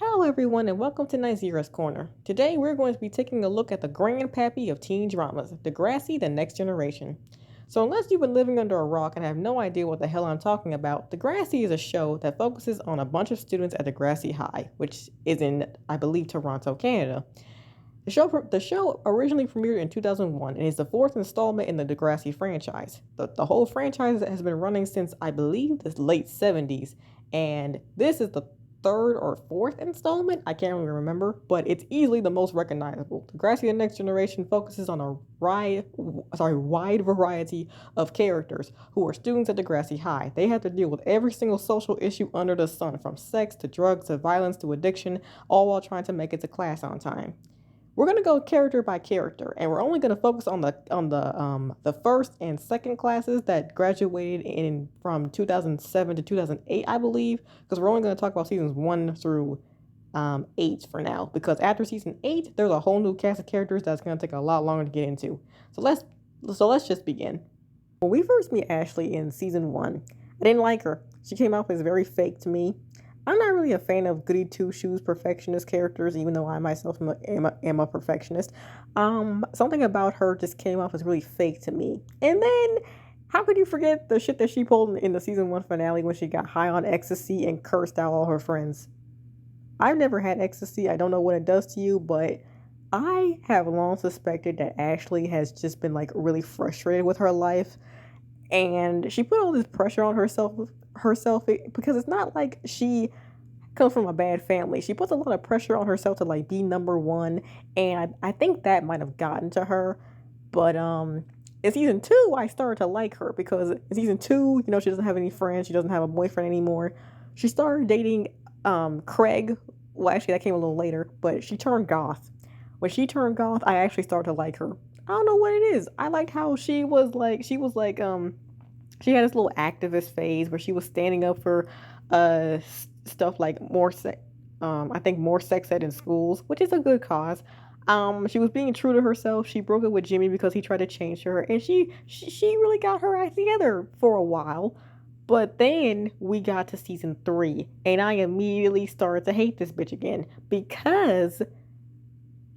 Hello, everyone, and welcome to Nigeria's Corner. Today, we're going to be taking a look at the Grandpappy of teen dramas, Degrassi: The Next Generation. So, unless you've been living under a rock and have no idea what the hell I'm talking about, Degrassi is a show that focuses on a bunch of students at Degrassi High, which is in, I believe, Toronto, Canada. The show originally premiered in 2001 and is the fourth installment in the Degrassi franchise. The whole franchise has been running since, I believe, the late 70s, and this is the third or fourth installment. I can't really remember, but it's easily the most recognizable. Degrassi: The Next Generation focuses on a wide variety of characters who are students at Degrassi High. They have to deal with every single social issue under the sun, from sex to drugs to violence to addiction, all while trying to make it to class on time. We're gonna go character by character, and we're only gonna focus on the first and second classes that graduated in from 2007 to 2008, I believe, because we're only gonna talk about seasons 1 through 8 for now. Because after season 8, there's a whole new cast of characters that's gonna take a lot longer to get into. So let's just begin. When we first meet Ashley in season 1, I didn't like her. She came off as very fake to me. I'm not really a fan of goody two shoes perfectionist characters, even though I myself am a perfectionist. Something about her just came off as really fake to me. And then, how could you forget the shit that she pulled in the season 1 finale when she got high on ecstasy and cursed out all her friends? I've never had ecstasy. I don't know what it does to you, but I have long suspected that Ashley has just been like really frustrated with her life, and she put all this pressure on herself because it's not like she comes from a bad family. She puts a lot of pressure on herself to like be number one, and I think that might have gotten to her. But in season 2, I started to like her because in season 2, she doesn't have any friends. She doesn't have a boyfriend anymore. She started dating Craig. Well, actually, that came a little later, but she turned goth. When she turned goth, I actually started to like her. I don't know what it is. I liked how she had this little activist phase where she was standing up for uh stuff like I think more sex ed in schools, which is a good cause. She was being true to herself. She broke up with Jimmy because he tried to change her, and she really got her act together for a while. But then we got to season 3, and I immediately started to hate this bitch again because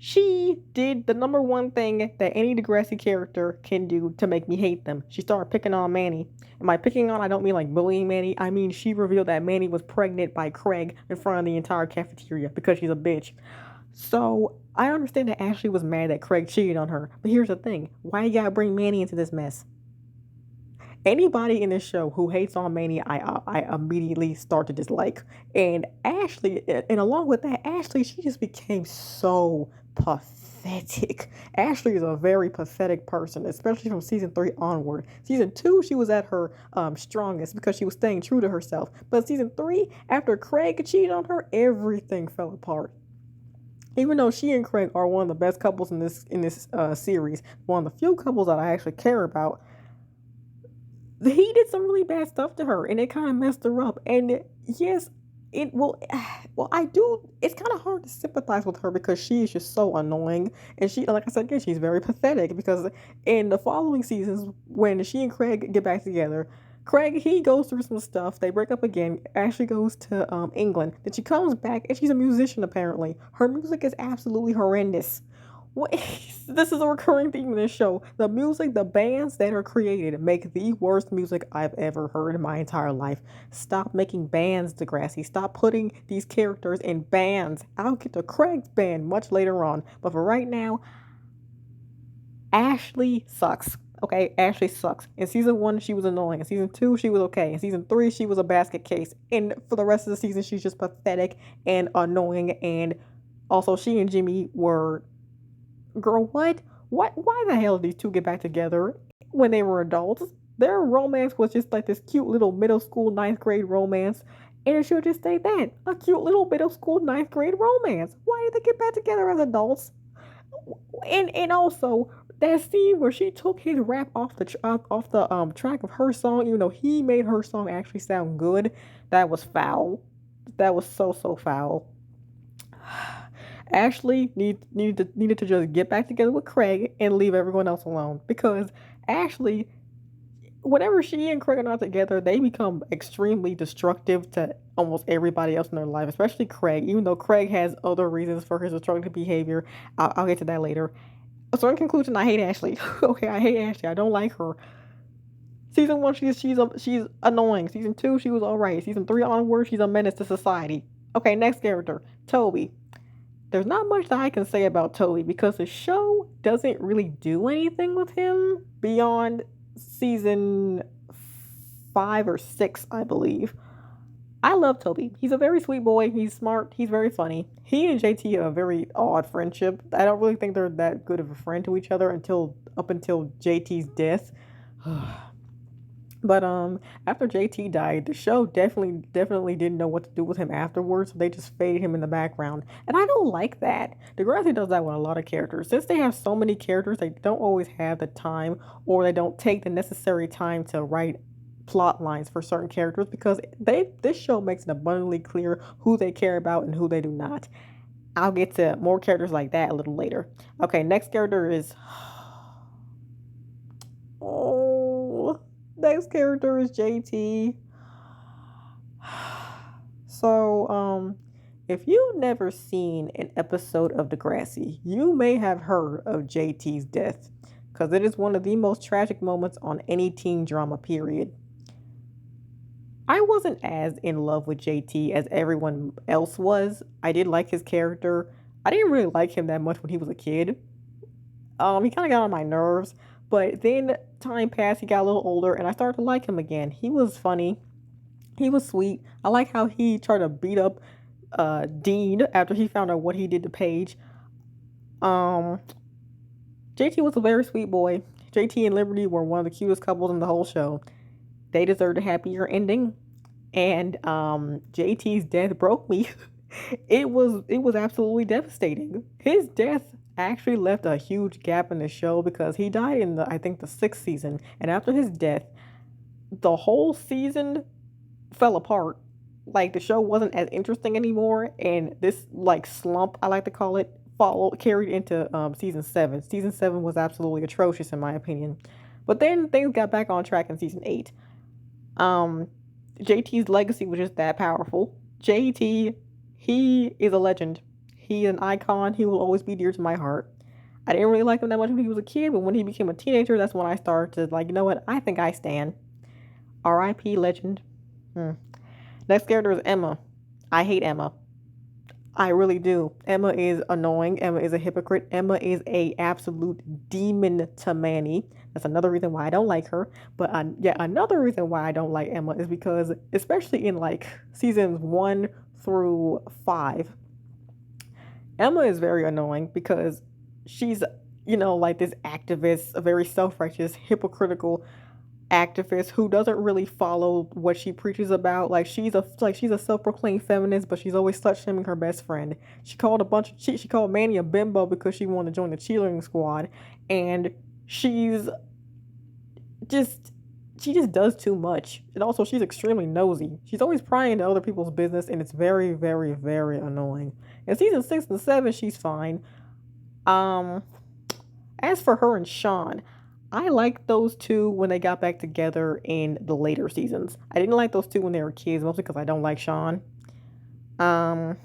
she did the number one thing that any Degrassi character can do to make me hate them. She started picking on Manny. And by picking on, I don't mean like bullying Manny. I mean she revealed that Manny was pregnant by Craig in front of the entire cafeteria because she's a bitch. So I understand that Ashley was mad that Craig cheated on her. But here's the thing. Why you gotta bring Manny into this mess? Anybody in this show who hates on Manny, I immediately start to dislike. And Ashley, and along with that, Ashley, she just became so pathetic. Ashley is a very pathetic person, especially from season 3 onward. Season 2, she was at her strongest because she was staying true to herself. But season 3, after Craig cheated on her, everything fell apart. Even though she and Craig are one of the best couples in this series, one of the few couples that I actually care about, he did some really bad stuff to her, and it kind of messed her up. And yes, it will. Well, I do. It's kind of hard to sympathize with her because she is just so annoying, and she, like I said again, she's very pathetic. Because in the following seasons, when she and Craig get back together, Craig, he goes through some stuff. They break up again. Ashley goes to England. Then she comes back, and she's a musician. Apparently, her music is absolutely horrendous. What? This is a recurring theme in this show. The music, the bands that are created make the worst music I've ever heard in my entire life. Stop making bands, Degrassi. Stop putting these characters in bands. I'll get to Craig's band much later on. But for right now, Ashley sucks. Okay, Ashley sucks. In season 1, she was annoying. In season 2, she was okay. In season 3, she was a basket case. And for the rest of the season, she's just pathetic and annoying. And also, she and Jimmy were, girl, what? What? Why the hell did these two get back together when they were adults? Their romance was just like this cute little middle school ninth grade romance, and it should have just stayed that, a cute little middle school ninth grade romance. Why did they get back together as adults? And also that scene where she took his rap off the track of her song, even though he made her song actually sound good, that was foul. That was so foul. Ashley needed to just get back together with Craig and leave everyone else alone because Ashley whenever she and Craig are not together, they become extremely destructive to almost everybody else in their life, especially Craig. Even though Craig has other reasons for his destructive behavior, I'll get to that later. So in conclusion, I hate Ashley. Okay, I hate Ashley. I don't like her. Season one, she's annoying. Season two, she was alright. Season three onward, she's a menace to society. Okay, next character, Toby. There's not much that I can say about Toby because the show doesn't really do anything with him beyond season five or six, I believe. I love Toby. He's a very sweet boy. He's smart. He's very funny. He and JT have a very odd friendship. I don't really think they're that good of a friend to each other until JT's death. But after JT died, the show definitely didn't know what to do with him afterwards. So they just faded him in the background, and I don't like that. Degrassi does that with a lot of characters. Since they have so many characters, they don't always have the time, or they don't take the necessary time to write plot lines for certain characters because this show makes it abundantly clear who they care about and who they do not. I'll get to more characters like that a little later. Okay, next character is oh, next character is JT. So, if you've never seen an episode of Degrassi, you may have heard of JT's death, because it is one of the most tragic moments on any teen drama, period. I wasn't as in love with JT as everyone else was. I did like his character. I didn't really like him that much when he was a kid. He kind of got on my nerves, but then time passed. He got a little older, and I started to like him again. He was funny. He was sweet. I like how he tried to beat up Dean after he found out what he did to Paige. Um, JT was a very sweet boy. JT and Liberty were one of the cutest couples in the whole show. They deserved a happier ending, and JT's death broke me. It was absolutely devastating. His death actually left a huge gap in the show because he died in the I think the sixth season, and after his death, the whole season fell apart. Like the show wasn't as interesting anymore, and this like slump I like to call it followed carried into season seven. Season seven was absolutely atrocious in my opinion, but then things got back on track in season eight. Um, JT's legacy was just that powerful. JT, he is a legend. He is an icon. He will always be dear to my heart. I didn't really like him that much when he was a kid, but when he became a teenager, that's when I started to like, you know what? I think I stand. R.I.P. Legend. Hmm. Next character is Emma. I hate Emma. I really do. Emma is annoying. Emma is a hypocrite. Emma is a absolute demon to Manny. That's another reason why I don't like her. But yeah, another reason why I don't like Emma is because, especially in like seasons one through five, Emma is very annoying because she's, like this activist, a very self righteous, hypocritical activist who doesn't really follow what she preaches about. She's a self-proclaimed feminist, but she's always slut shaming her best friend. She called Manny a bimbo because she wanted to join the cheerleading squad, and just she just does too much. And also she's extremely nosy. She's always prying into other people's business, and it's very, very, very annoying. In season six and seven, she's fine. Um, as for her and Sean, I liked those two when they got back together in the later seasons. I didn't like those two when they were kids, mostly because I don't like Sean. Um,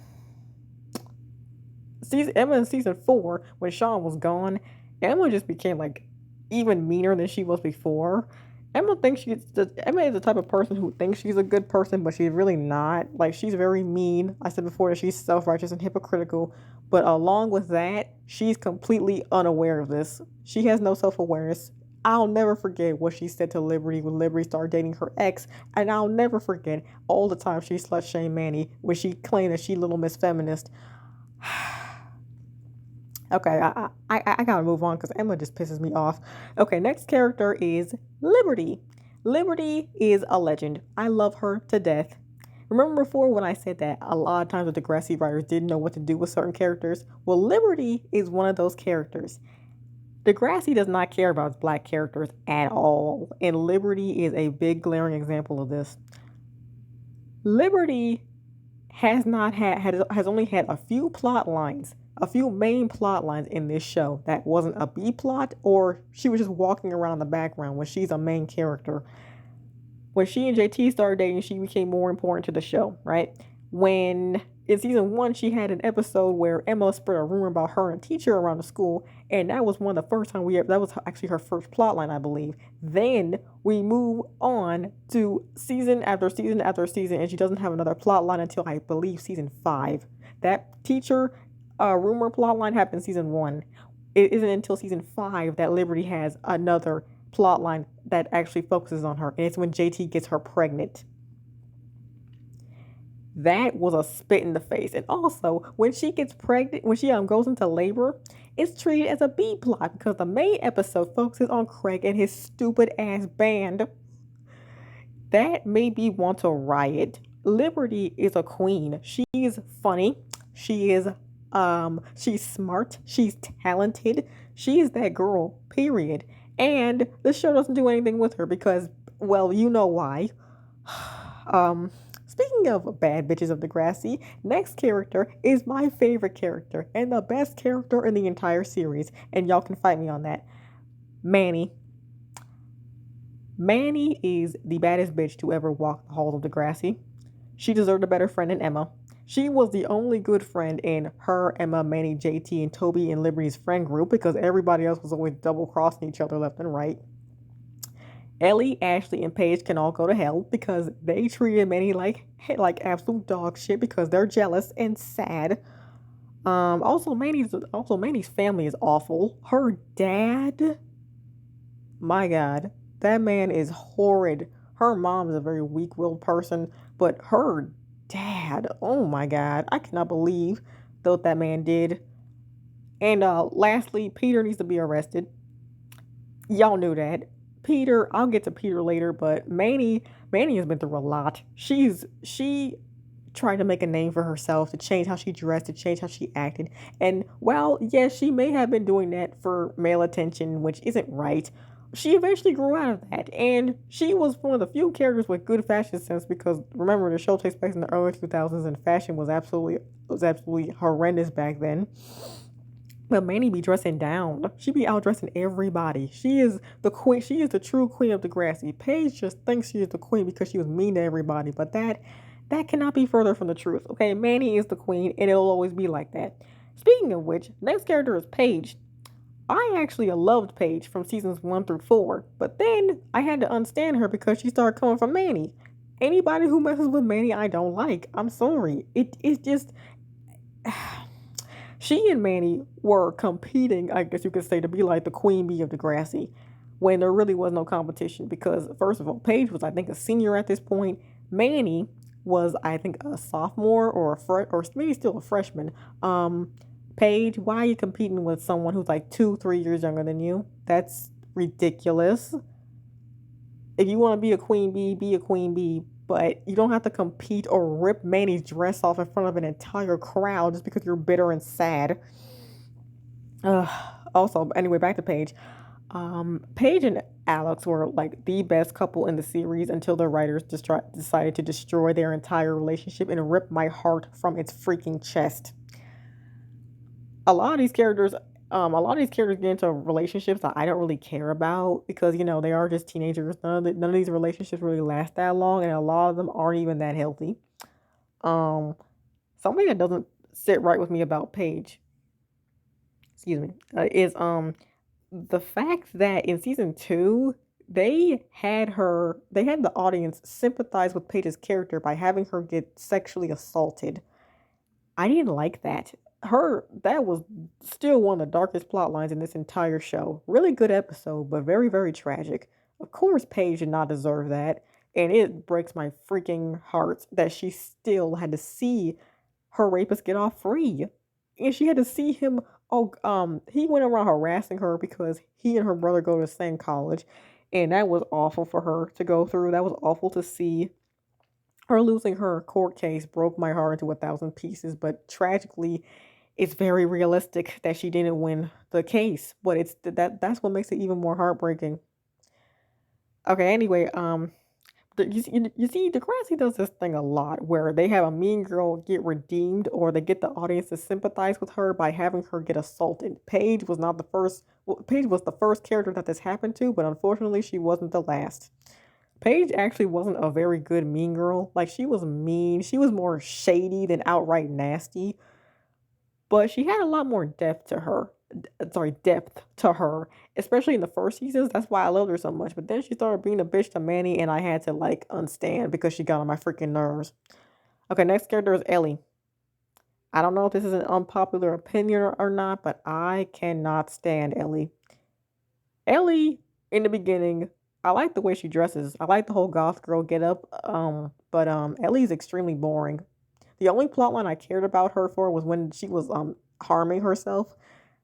Emma in season four, when Sean was gone, Emma just became like even meaner than she was before. Emma is the type of person who thinks she's a good person, but she's really not. Like she's very mean. I said before that she's self-righteous and hypocritical, but along with that, she's completely unaware of this. She has no self-awareness. I'll never forget what she said to Liberty when Liberty started dating her ex, and I'll never forget all the time she slut shamed Manny when she claimed that she little Miss Feminist. Okay, I gotta move on because Emma just pisses me off. Okay, next character is Liberty. Liberty is a legend. I love her to death. Remember before when I said that a lot of times the Degrassi writers didn't know what to do with certain characters? Well, Liberty is one of those characters. Degrassi does not care about black characters at all, and Liberty is a big glaring example of this. Liberty has only had a few plot lines a few main plot lines in this show that wasn't a B plot, or she was just walking around the background when she's a main character. When she and JT started dating, she became more important to the show, right? When in season one, she had an episode where Emma spread a rumor about her and a teacher around the school, and that was one of the first time we ever, that was actually her first plot line, I believe. Then we move on to season after season after season, and she doesn't have another plot line until I believe season five. That teacher rumor plot line happened in season one. It isn't until season five that Liberty has another plot line that actually focuses on her, and it's when JT gets her pregnant. That was a spit in the face. And also, when she gets pregnant, when she goes into labor, it's treated as a B plot because the main episode focuses on Craig and his stupid ass band. That made me want to riot. Liberty is a queen. She's funny. She is she's smart. She's talented. She is that girl, period. And the show doesn't do anything with her because, well, you know why. um Speaking of bad bitches of Degrassi, next character is my favorite character and the best character in the entire series, and y'all can fight me on that. Manny. Manny is the baddest bitch to ever walk the halls of Degrassi. She deserved a better friend than Emma. She was the only good friend in her, Emma, Manny, JT, and Toby and Liberty's friend group because everybody else was always double crossing each other left and right. Ellie, Ashley, and Paige can all go to hell because they treated Manny like absolute dog shit because they're jealous and sad. Also Manny's family is awful. Her dad, my God, that man is horrid. Her mom is a very weak-willed person, but her dad, oh my God, I cannot believe what that man did. And lastly, Peter needs to be arrested. Y'all knew that. Peter, I'll get to Peter later, but Manny has been through a lot. She tried to make a name for herself, to change how she dressed, to change how she acted. And while yes, she may have been doing that for male attention, which isn't right, she eventually grew out of that. And she was one of the few characters with good fashion sense because remember the show takes place in the early 2000s and fashion was absolutely horrendous back then. But Manny be dressing down. She be outdressing everybody. She is the queen. She is the true queen of Degrassi. Paige just thinks she is the queen because she was mean to everybody. But that cannot be further from the truth. Okay, Manny is the queen, and it'll always be like that. Speaking of which, next character is Paige. I actually loved Paige from seasons 1 through 4, but then I had to unstand her because she started coming from Manny. Anybody who messes with Manny, I don't like. I'm sorry. It's just she and Manny were competing, I guess you could say, to be like the queen bee of Degrassi when there really was no competition because, first of all, Paige was, I think, a senior at this point. Manny was, I think, a sophomore or maybe still a freshman. Paige, why are you competing with someone who's like 2, 3 years younger than you? That's ridiculous. If you want to be a queen bee, be a queen bee, but you don't have to compete or rip Manny's dress off in front of an entire crowd just because you're bitter and sad. Also, anyway, back to Paige. Paige and Alex were like the best couple in the series until the writers decided to destroy their entire relationship and rip my heart from its freaking chest. A lot of these characters get into relationships that I don't really care about because they are just teenagers. None of these relationships really last that long, and a lot of them aren't even that healthy. Um, Something that doesn't sit right with me about Paige, excuse me, is the fact that in season two they had the audience sympathize with Paige's character by having her get sexually assaulted. I didn't like that. That was still one of the darkest plot lines in this entire show. Really good episode, but very, very tragic. Of course, Paige did not deserve that, and it breaks my freaking heart that she still had to see her rapist get off free, and she had to see him. Oh, he went around harassing her because he and her brother go to the same college, and that was awful for her to go through. That was awful to see. Her losing her court case broke my heart into 1,000 pieces, but tragically, it's very realistic that she didn't win the case. But that's what makes it even more heartbreaking. Okay, anyway, You see, Degrassi does this thing a lot where they have a mean girl get redeemed, or they get the audience to sympathize with her by having her get assaulted. Paige was not the first. Well, Paige was the first character that this happened to, but unfortunately, she wasn't the last. Paige actually wasn't a very good mean girl. Like, she was mean. She was more shady than outright nasty, but she had a lot more depth to her. Depth to her, especially in the first seasons. That's why I loved her so much. But then she started being a bitch to Manny, and I had to like unstand because she got on my freaking nerves. Okay, next character is Ellie. I don't know if this is an unpopular opinion or not, but I cannot stand Ellie. Ellie, in the beginning, I like the way she dresses. I like the whole goth girl get up. But Ellie's extremely boring. The only plotline I cared about her for was when she was harming herself.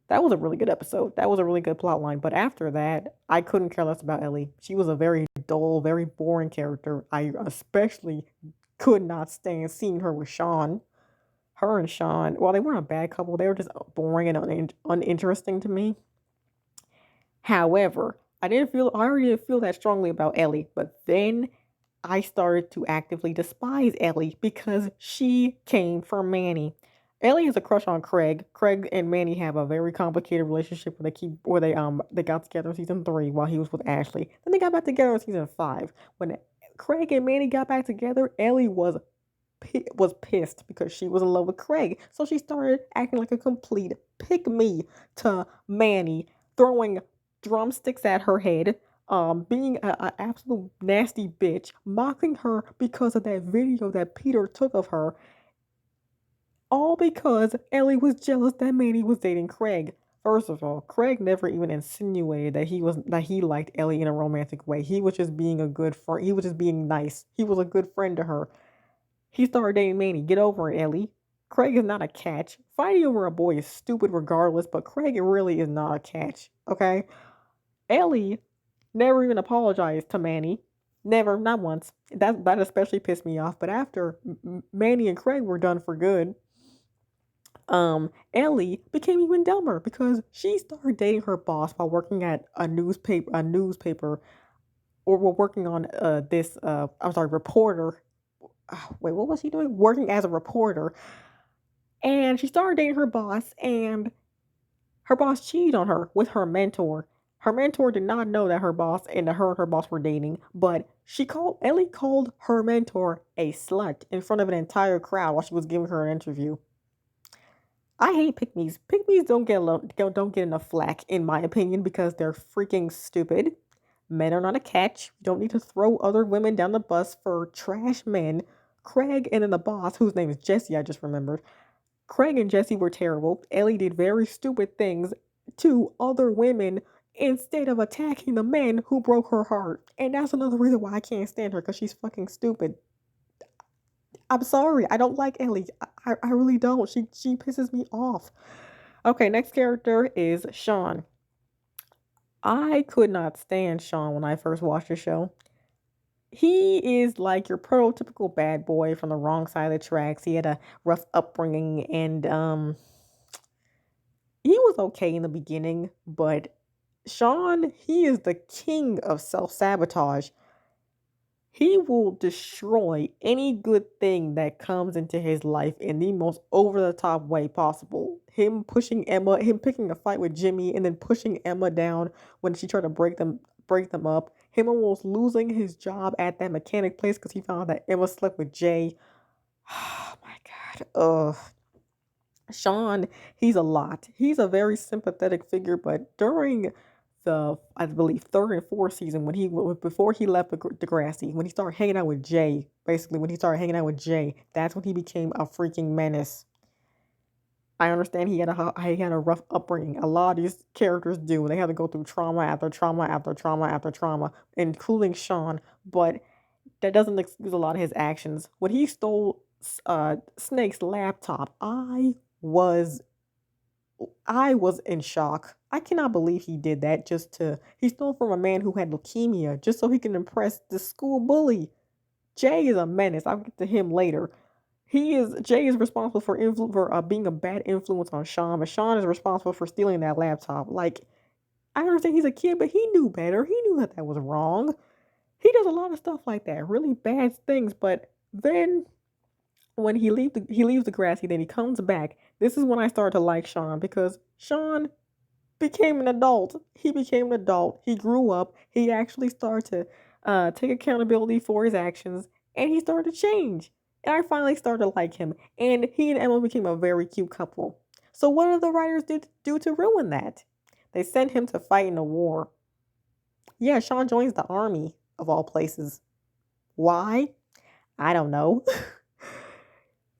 That was a really good episode. That was a really good plotline. But after that, I couldn't care less about Ellie. She was a very dull, very boring character. I especially could not stand seeing her with Sean. Her and Sean, while they weren't a bad couple, they were just boring and uninteresting to me. However, I already didn't feel that strongly about Ellie, but then I started to actively despise Ellie because she came from Manny. Ellie has a crush on Craig. Craig and Manny have a very complicated relationship where they got together in season 3 while he was with Ashley. Then they got back together in season 5. When Craig and Manny got back together, Ellie was pissed because she was in love with Craig. So she started acting like a complete pick me to Manny, throwing drumsticks at her head, being an absolute nasty bitch, mocking her because of that video that Peter took of her, all because Ellie was jealous that Manny was dating Craig. First of all, Craig never even insinuated that he liked Ellie in a romantic way. He was just being a good friend. He was just being nice. He was a good friend to her. He started dating Manny. Get over it, Ellie. Craig is not a catch. Fighting over a boy is stupid regardless, but Craig really is not a catch. Okay? Ellie never even apologized to Manny. Never, not once. That especially pissed me off. But after Manny and Craig were done for good, Ellie became even dumber because she started dating her boss while working at a newspaper, or were working on this. I'm sorry, reporter. Wait, what was she doing? Working as a reporter, and she started dating her boss, and her boss cheated on her with her mentor. Her mentor did not know that her and her boss were dating, but Ellie called her mentor a slut in front of an entire crowd while she was giving her an interview. I hate pick-me's. Pick-me's don't get enough flack, in my opinion, because they're freaking stupid. Men are not a catch. You don't need to throw other women down the bus for trash men. Craig and then the boss, whose name is Jesse, I just remembered. Craig and Jesse were terrible. Ellie did very stupid things to other women instead of attacking the men who broke her heart. And that's another reason why I can't stand her, because she's fucking stupid. I'm sorry. I don't like Ellie. I really don't. She pisses me off. Okay, next character is Sean. I could not stand Sean when I first watched the show. He is like your prototypical bad boy from the wrong side of the tracks. He had a rough upbringing, and he was okay in the beginning, but Sean, he is the king of self-sabotage. He will destroy any good thing that comes into his life in the most over the top way possible. Him picking a fight with Jimmy and then pushing Emma down when she tried to break them up. Him almost losing his job at that mechanic place because he found out that Emma slept with Jay. Oh my god. Ugh. Sean, he's a lot. He's a very sympathetic figure, but during I believe, third and fourth season, before he left Degrassi, when he started hanging out with Jay, basically when he started hanging out with Jay, that's when he became a freaking menace. I understand he had a rough upbringing. A lot of these characters do. They have to go through trauma after trauma after trauma after trauma, including Sean. But that doesn't excuse a lot of his actions. When he stole Snake's laptop, was I was in shock. I cannot believe he did that he stole from a man who had leukemia just so he can impress the school bully. Jay is a menace. I'll get to him later. Jay is responsible for being a bad influence on Sean, but Sean is responsible for stealing that laptop. Like, I understand he's a kid, but he knew better. He knew that was wrong. He does a lot of stuff like that, really bad things. But then when he leaves Degrassi, then he comes back. This is when I started to like Sean because Sean became an adult. He became an adult. He grew up. He actually started to take accountability for his actions, and he started to change. And I finally started to like him. And he and Emma became a very cute couple. So what did the writers do to ruin that? They sent him to fight in a war. Yeah, Sean joins the army of all places. Why? I don't know.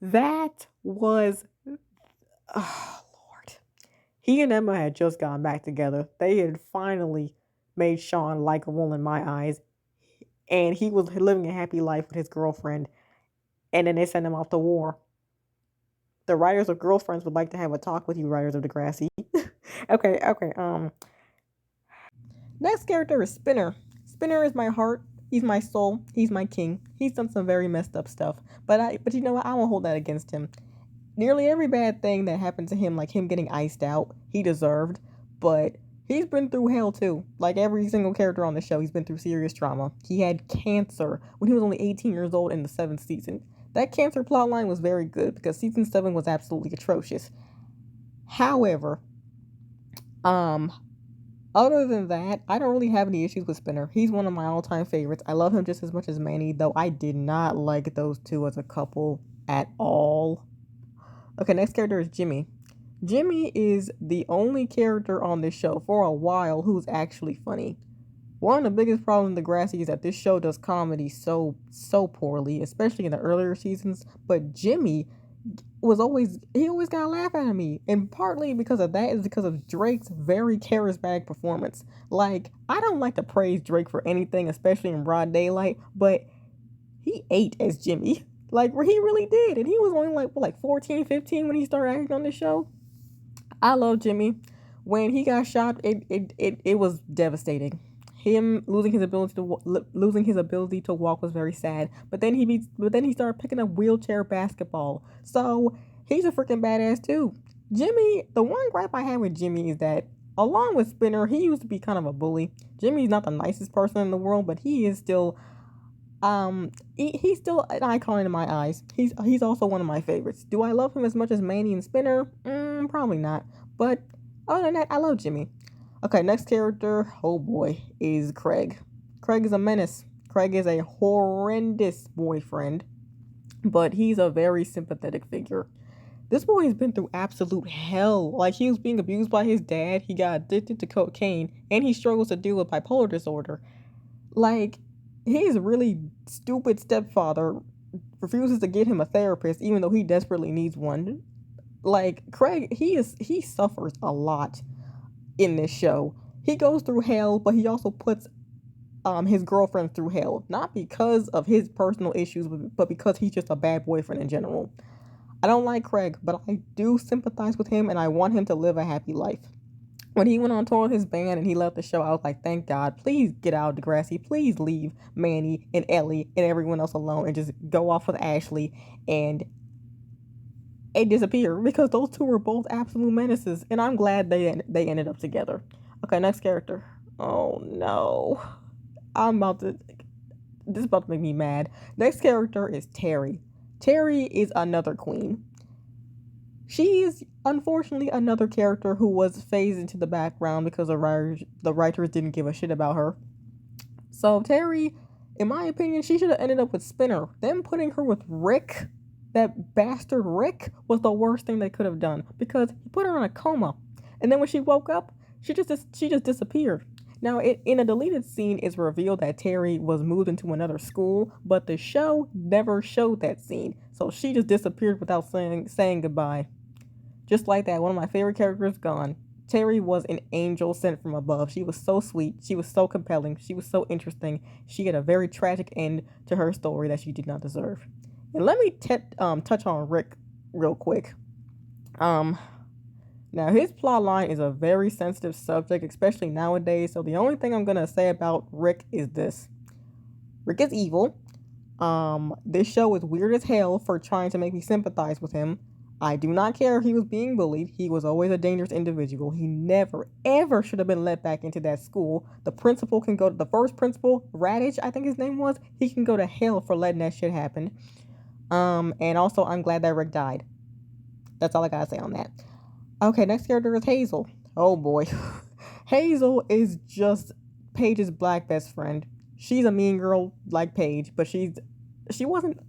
That was, oh Lord. He and Emma had just gotten back together. They had finally made Sean likable in my eyes, and he was living a happy life with his girlfriend. And then they sent him off to war. The writers of Girlfriends would like to have a talk with you, writers of Degrassi. Okay. Next character is Spinner. Spinner is my heart. He's my soul. He's my king. He's done some very messed up stuff. But you know what? I won't hold that against him. Nearly every bad thing that happened to him, like him getting iced out, he deserved. But he's been through hell too. Like every single character on the show, he's been through serious trauma. He had cancer when he was only 18 years old in the 7th season. That cancer plotline was very good because season 7 was absolutely atrocious. However, other than that, I don't really have any issues with Spinner. He's one of my all-time favorites. I love him just as much as Manny, though I did not like those two as a couple at all. Okay, next character is Jimmy. Jimmy is the only character on this show for a while who's actually funny. One of the biggest problems in Degrassi is that this show does comedy so poorly, especially in the earlier seasons. But Jimmy he always got a laugh out of me, and partly because of that is because of Drake's very charismatic performance. Like, I don't like to praise Drake for anything, especially in broad daylight, but he ate as Jimmy. Like, he really did, and he was only like 14, 15 when he started acting on the show. I love Jimmy. When he got shot, it was devastating. Him losing his ability to walk was very sad. But then he started picking up wheelchair basketball. So he's a freaking badass too. Jimmy, the one gripe I have with Jimmy is that along with Spinner, he used to be kind of a bully. Jimmy's not the nicest person in the world, but he is still he's still an icon in my eyes. He's also one of my favorites. Do I love him as much as Manny and Spinner? Probably not. But other than that, I love Jimmy. Okay, next character, oh boy, is Craig. Craig is a menace. Craig is a horrendous boyfriend, but he's a very sympathetic figure. This boy has been through absolute hell. Like, he was being abused by his dad, he got addicted to cocaine, and he struggles to deal with bipolar disorder. Like, his really stupid stepfather refuses to get him a therapist, even though he desperately needs one. Like, Craig, he suffers a lot in this show. He goes through hell, but he also puts his girlfriend through hell. Not because of his personal issues, but because he's just a bad boyfriend in general. I don't like Craig, but I do sympathize with him, and I want him to live a happy life. When he went on tour with his band and he left the show, I was like, thank God, please get out of Degrassi. Please leave Manny and Ellie and everyone else alone and just go off with Ashley and disappear, because those two were both absolute menaces, and I'm glad they ended up together. Okay, next character. Oh no, this is about to make me mad. Next character is Terry. Terry is another queen. She is unfortunately another character who was phased into the background because the writers didn't give a shit about her. So Terry, in my opinion, she should have ended up with Spinner. Them putting her with Rick, that bastard Rick, was the worst thing they could have done, because he put her in a coma, and then when she woke up, she just disappeared. Now, in a deleted scene, it's revealed that Terry was moved into another school, but the show never showed that scene, so she just disappeared without saying goodbye. Just like that, one of my favorite characters gone. Terry was an angel sent from above. She was so sweet. She was so compelling. She was so interesting. She had a very tragic end to her story that she did not deserve. And let me touch on Rick real quick. Now, his plotline is a very sensitive subject, especially nowadays. So the only thing I'm gonna say about Rick is this: Rick is evil. This show is weird as hell for trying to make me sympathize with him. I do not care if he was being bullied. He was always a dangerous individual. He never, ever should have been let back into that school. The principal can go to the first principal, Radich, I think his name was. He can go to hell for letting that shit happen. And also, I'm glad that Rick died. That's all I gotta say on that. Okay, next character is Hazel. Oh boy. Hazel is just Paige's black best friend. She's a mean girl like Paige, but she wasn't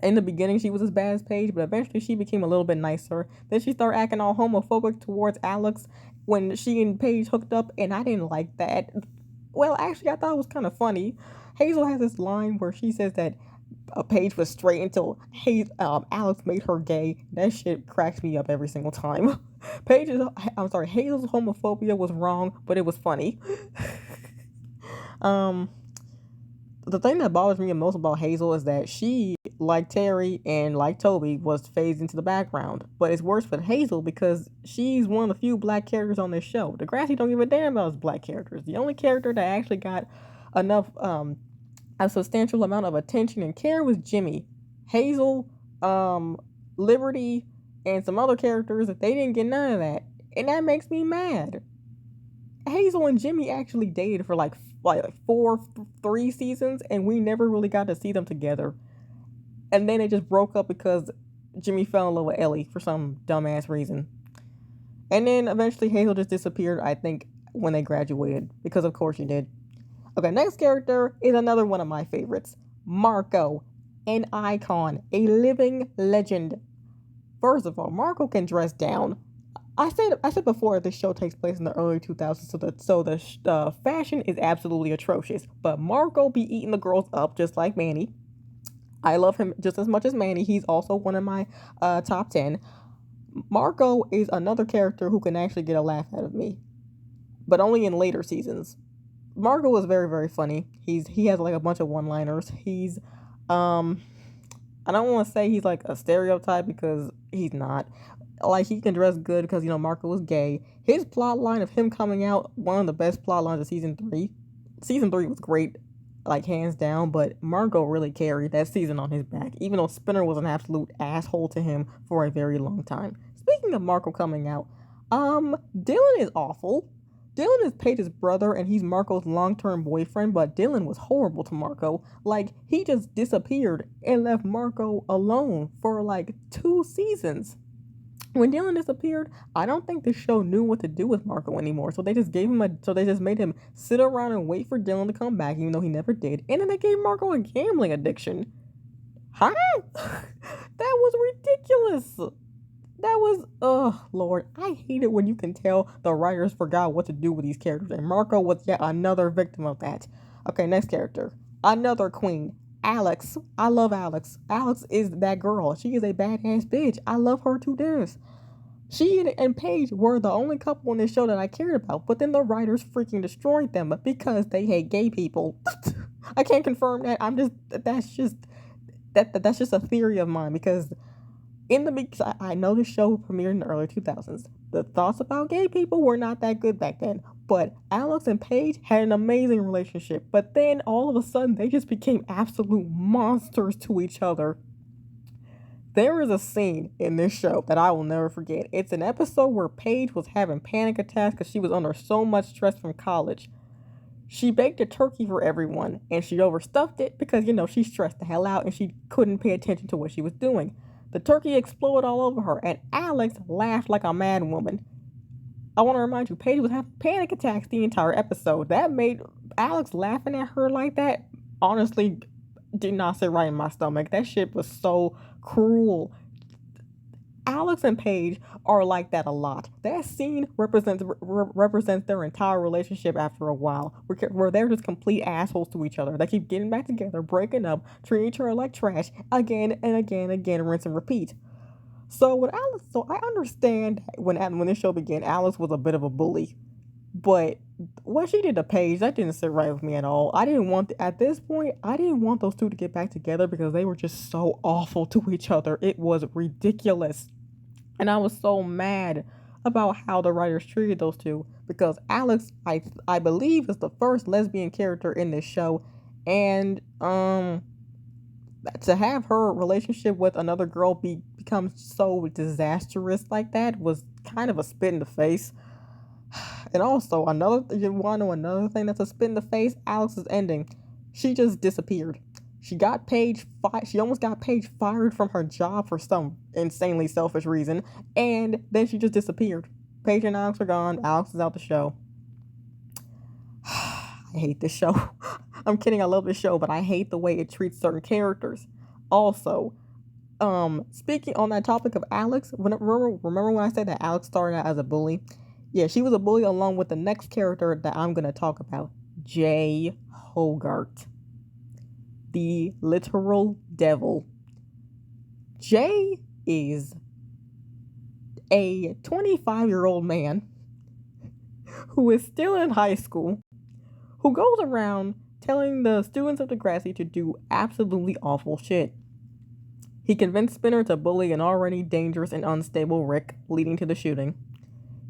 in the beginning she was as bad as Paige, but eventually she became a little bit nicer. Then she started acting all homophobic towards Alex when she and Paige hooked up, and I didn't like that. Well, actually, I thought it was kind of funny. Hazel has this line where she says that Paige was straight until Alex made her gay. That shit cracks me up every single time. Hazel's homophobia was wrong, but it was funny. um, the thing that bothers me most about Hazel is that she, like Terry and like Toby, was phased into the background. But it's worse for Hazel because she's one of the few black characters on this show. Degrassi don't give a damn about his black characters. The only character that actually got enough a substantial amount of attention and care was Jimmy. Hazel, Liberty, and some other characters, they didn't get none of that. And that makes me mad. Hazel and Jimmy actually dated for like 3 seasons, and we never really got to see them together. And then they just broke up because Jimmy fell in love with Ellie for some dumbass reason. And then eventually Hazel just disappeared, I think, when they graduated, because of course she did. Okay, next character is another one of my favorites. Marco, an icon, a living legend. First of all, Marco can dress down. I said before this show takes place in the early 2000s, so the fashion is absolutely atrocious. But Marco be eating the girls up just like Manny. I love him just as much as Manny. He's also one of my top 10. Marco is another character who can actually get a laugh out of me, but only in later seasons. Marco is very, very funny. He has like a bunch of one-liners. He's I don't want to say he's like a stereotype because he's not. Like, he can dress good because, Marco is gay. His plot line of him coming out, one of the best plot lines of season 3. Season 3 was great, like, hands down, but Marco really carried that season on his back, even though Spinner was an absolute asshole to him for a very long time. Speaking of Marco coming out, Dylan is awful. Dylan is Paige's brother, and he's Marco's long-term boyfriend, but Dylan was horrible to Marco. Like, he just disappeared and left Marco alone for, like, 2 seasons. When Dylan disappeared, I don't think the show knew what to do with Marco anymore, so they just made him sit around and wait for Dylan to come back, even though he never did, and then they gave Marco a gambling addiction. Huh? That was ridiculous. That was, Lord, I hate it when you can tell the writers forgot what to do with these characters, and Marco was yet another victim of that. Okay, next character. Another queen. Alex. I love Alex. Alex is that girl. She is a badass bitch. I love her to death. She and Paige were the only couple in this show that I cared about, but then the writers freaking destroyed them because they hate gay people. I can't confirm that. That's just a theory of mine because I know the show premiered in the early 2000s. The thoughts about gay people were not that good back then. But Alex and Paige had an amazing relationship. But then all of a sudden, they just became absolute monsters to each other. There is a scene in this show that I will never forget. It's an episode where Paige was having panic attacks because she was under so much stress from college. She baked a turkey for everyone, and she overstuffed it because, she stressed the hell out and she couldn't pay attention to what she was doing. The turkey exploded all over her, and Alex laughed like a mad woman. I want to remind you, Paige was having panic attacks the entire episode. That made Alex laughing at her like that, honestly, did not sit right in my stomach. That shit was so cruel. Alex and Paige are like that a lot. That scene represents their entire relationship after a while, where they're just complete assholes to each other. They keep getting back together, breaking up, treating each other like trash, again and again and again, rinse and repeat. So I understand when this show began, Alex was a bit of a bully, but what she did to Paige, that didn't sit right with me at all. At this point, I didn't want those two to get back together because they were just so awful to each other. It was ridiculous. And I was so mad about how the writers treated those two because Alex, I believe, is the first lesbian character in this show, and to have her relationship with another girl become so disastrous like that was kind of a spit in the face. And also, you want to know another thing that's a spit in the face? Alex's ending. She just disappeared. She almost got Paige fired from her job for some insanely selfish reason, and then she just disappeared. Paige and Alex are gone. Alex is out the show. I hate this show. I'm kidding, I love this show, but I hate the way it treats certain characters. Also, speaking on that topic of Alex, remember when I said that Alex started out as a bully? Yeah, she was a bully along with the next character that I'm gonna talk about, Jay Hogarth, the literal devil. Jay is a 25-year-old man who is still in high school, who goes around telling the students of Degrassi to do absolutely awful shit. He convinced Spinner to bully an already dangerous and unstable Rick, leading to the shooting.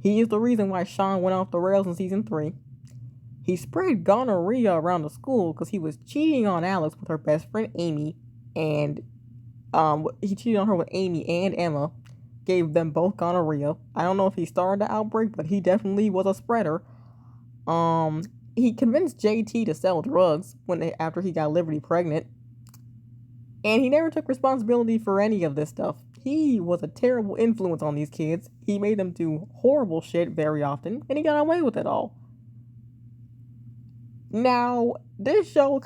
He is the reason why Sean went off the rails in season 3. He spread gonorrhea around the school because he was cheating on Alex with her best friend Amy, and he cheated on her with Amy and Emma, gave them both gonorrhea. I don't know if he started the outbreak, but he definitely was a spreader. He convinced JT to sell drugs after he got Liberty pregnant, and he never took responsibility for any of this stuff. He was a terrible influence on these kids. He made them do horrible shit very often, and he got away with it all. Now, this show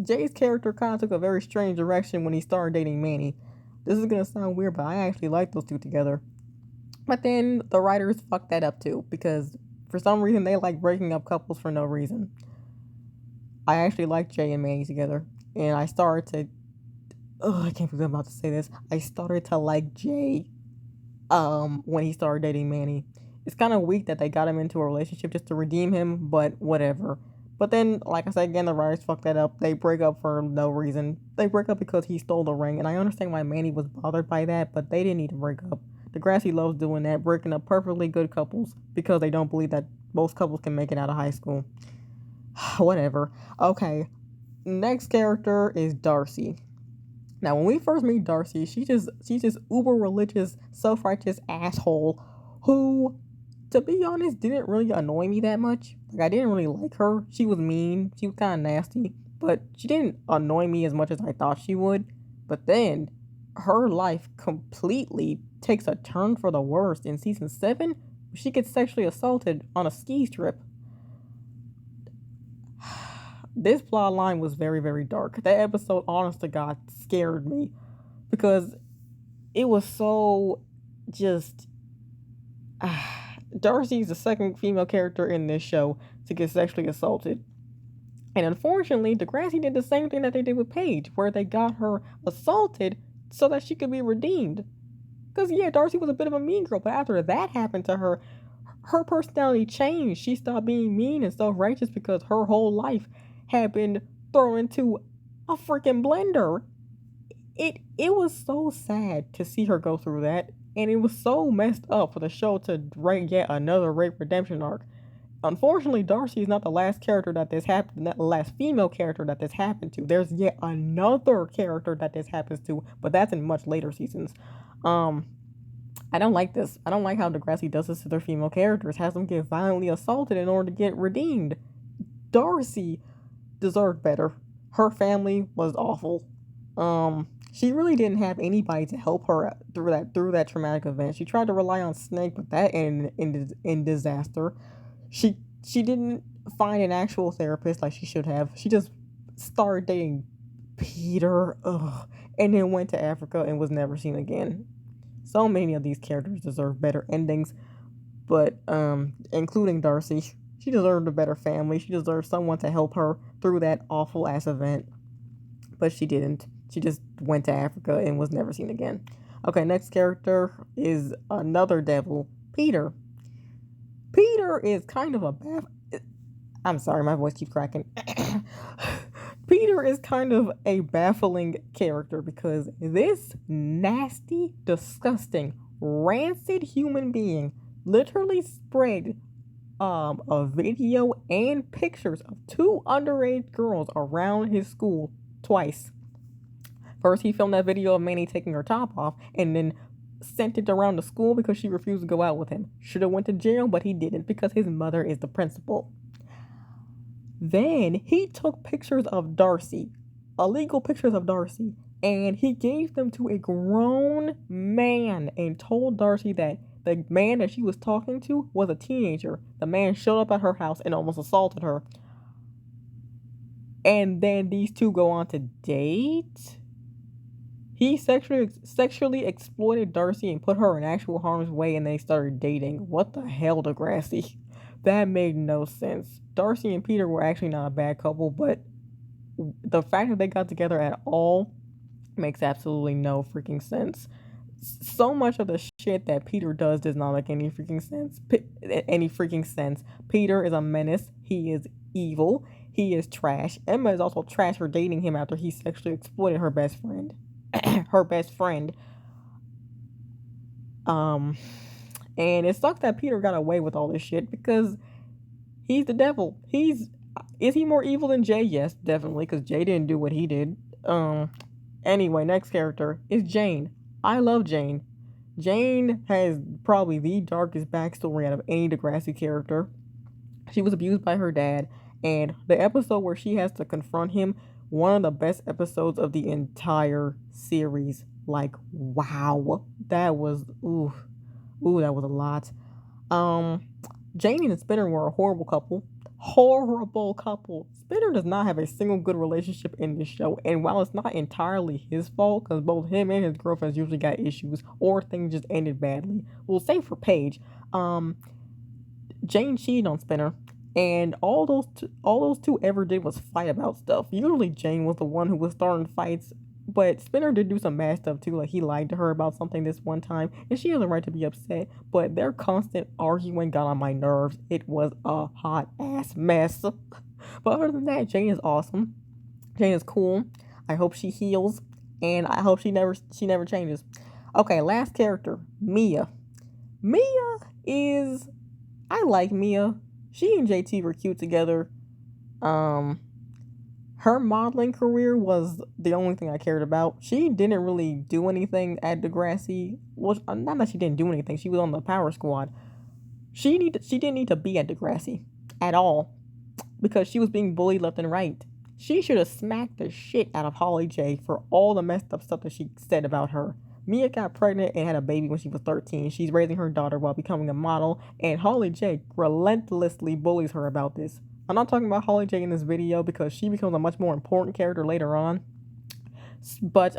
Jay's character kind of took a very strange direction when he started dating Manny. This is gonna sound weird, but I actually like those two together. But then the writers fucked that up too, because for some reason they like breaking up couples for no reason. I actually like Jay and Manny together, and I started to I can't believe I'm about to say this. I started to like Jay when he started dating Manny. It's kind of weak that they got him into a relationship just to redeem him, but whatever. But then, like I said again, the writers fucked that up. They break up for no reason. They break up because he stole the ring, and I understand why Manny was bothered by that, but they didn't need to break up. Degrassi loves doing that, breaking up perfectly good couples because they don't believe that most couples can make it out of high school. Whatever. Okay, next character is Darcy. Now, when we first meet Darcy, she's just uber religious, self-righteous asshole who, to be honest, didn't really annoy me that much. Like, I didn't really like her. She was mean. She was kind of nasty. But she didn't annoy me as much as I thought she would. But then, her life completely takes a turn for the worst in season 7. She gets sexually assaulted on a ski trip. This plot line was very, very dark. That episode, honest to God, scared me because it was so just. Darcy's the second female character in this show to get sexually assaulted. And unfortunately, Degrassi did the same thing that they did with Paige, where they got her assaulted so that she could be redeemed. Because, yeah, Darcy was a bit of a mean girl, but after that happened to her, her personality changed. She stopped being mean and self-righteous because her whole life had been thrown into a freaking blender. It was so sad to see her go through that, and it was so messed up for the show to write yet another rape redemption arc. Unfortunately, Darcy is not the last character that this happened, not the last female character that this happened to. There's yet another character that this happens to, but that's in much later seasons. I don't like this. I don't like how Degrassi does this to their female characters, has them get violently assaulted in order to get redeemed. Darcy deserved better. Her family was awful. She really didn't have anybody to help her through that traumatic event. She tried to rely on Snake, but that ended in disaster. She didn't find an actual therapist like she should have. She just started dating Peter, and then went to Africa and was never seen again. So many of these characters deserve better endings, but including Darcy. She deserved a better family. She deserved someone to help her through that awful ass event. But she didn't. She just went to Africa and was never seen again. Okay, next character is another devil, Peter. Peter is kind of I'm sorry, my voice keeps cracking. Peter is kind of a baffling character because this nasty, disgusting, rancid human being literally spread a video and pictures of 2 underage girls around his school twice. First, he filmed that video of Manny taking her top off, and then sent it around the school because she refused to go out with him. Should have went to jail, but he didn't because his mother is the principal. Then he took pictures of Darcy, illegal pictures of Darcy, and he gave them to a grown man and told Darcy that the man that she was talking to was a teenager. The man showed up at her house and almost assaulted her. And then these two go on to date. He sexually exploited Darcy and put her in actual harm's way, and they started dating. What the hell, Degrassi? That made no sense. Darcy and Peter were actually not a bad couple, but the fact that they got together at all makes absolutely no freaking sense. So much of the shit that Peter does not make any freaking sense. Peter is a menace. He is evil. He is trash. Emma is also trash for dating him after he sexually exploited her best friend. Her best friend. And it sucks that Peter got away with all this shit because he's the devil. Is he more evil than Jay? Yes, definitely, because Jay didn't do what he did. Anyway, next character is Jane. I love Jane. Jane has probably the darkest backstory out of any Degrassi character. She was abused by her dad, and the episode where she has to confront him, one of the best episodes of the entire series. Like, wow. That was, ooh, that was a lot. Jane and Spinner were a horrible couple. Spinner does not have a single good relationship in this show, and while it's not entirely his fault, because both him and his girlfriends usually got issues, or things just ended badly. Well, same for Paige. Jane cheated on Spinner, and all those two ever did was fight about stuff. Usually Jane was the one who was starting fights, but Spinner did do some bad stuff too, like he lied to her about something this one time, and she has a right to be upset, but their constant arguing got on my nerves. It was a hot ass mess. But other than that, Jane is awesome. Jane is cool. I hope she heals, and I hope she never changes. Okay, last character, Mia. I like Mia. She and JT were cute together. Her modeling career was the only thing I cared about. She didn't really do anything at Degrassi. Well, not that she didn't do anything. She was on the Power Squad. She didn't need to be at Degrassi at all because she was being bullied left and right. She should have smacked the shit out of Holly J for all the messed up stuff that she said about her. Mia got pregnant and had a baby when she was 13. She's raising her daughter while becoming a model, and Holly J relentlessly bullies her about this. I'm not talking about Holly J in this video because she becomes a much more important character later on. But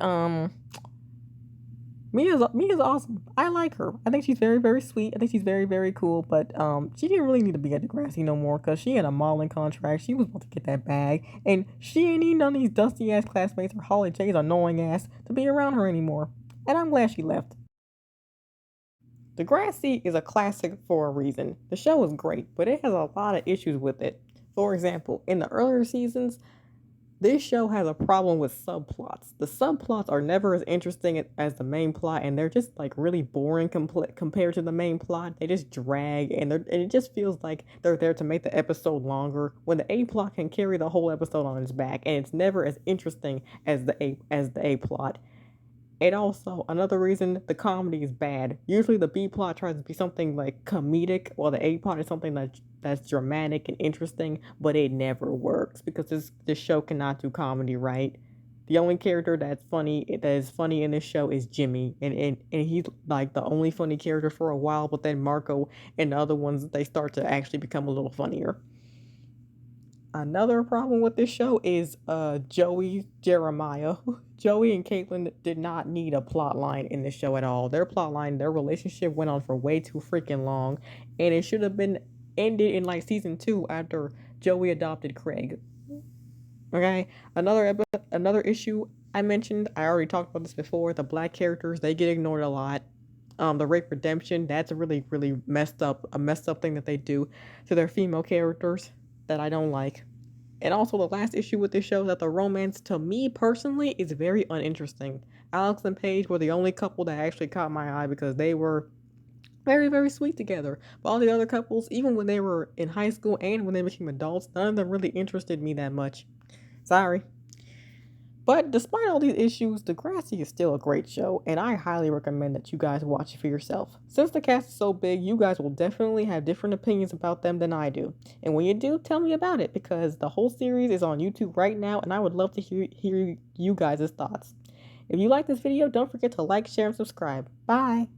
Mia's awesome. I like her. I think she's very, very sweet. I think she's very, very cool. But she didn't really need to be at Degrassi no more because she had a modeling contract. She was about to get that bag, and she ain't need none of these dusty ass classmates or Holly J's annoying ass to be around her anymore. And I'm glad she left. Degrassi is a classic for a reason. The show is great, but it has a lot of issues with it. For example, in the earlier seasons, this show has a problem with subplots. The subplots are never as interesting as the main plot, and they're just like really boring compared to the main plot. They just drag, and it just feels like they're there to make the episode longer when the A plot can carry the whole episode on its back, and it's never as interesting as the A plot. And also, another reason the comedy is bad. Usually the B plot tries to be something like comedic, while the A plot is something that's dramatic and interesting, but it never works because this show cannot do comedy right. The only character that is funny in this show is Jimmy, and he's like the only funny character for a while, but then Marco and the other ones, they start to actually become a little funnier. Another problem with this show is Joey Jeremiah. Joey and Caitlin did not need a plot line in this show at all. Their relationship went on for way too freaking long, and it should have been ended in like season 2 after Joey adopted Craig. Okay, another issue I mentioned, I already talked about this before, the black characters, they get ignored a lot. The rape redemption, that's a really, really messed up thing that they do to their female characters that I don't like. And also the last issue with this show is that the romance, to me personally, is very uninteresting. Alex and Paige were the only couple that actually caught my eye because they were very, very sweet together. But all the other couples, even when they were in high school and when they became adults, none of them really interested me that much. Sorry. But despite all these issues, Degrassi is still a great show, and I highly recommend that you guys watch it for yourself. Since the cast is so big, you guys will definitely have different opinions about them than I do. And when you do, tell me about it, because the whole series is on YouTube right now, and I would love to hear you guys' thoughts. If you like this video, don't forget to like, share, and subscribe. Bye!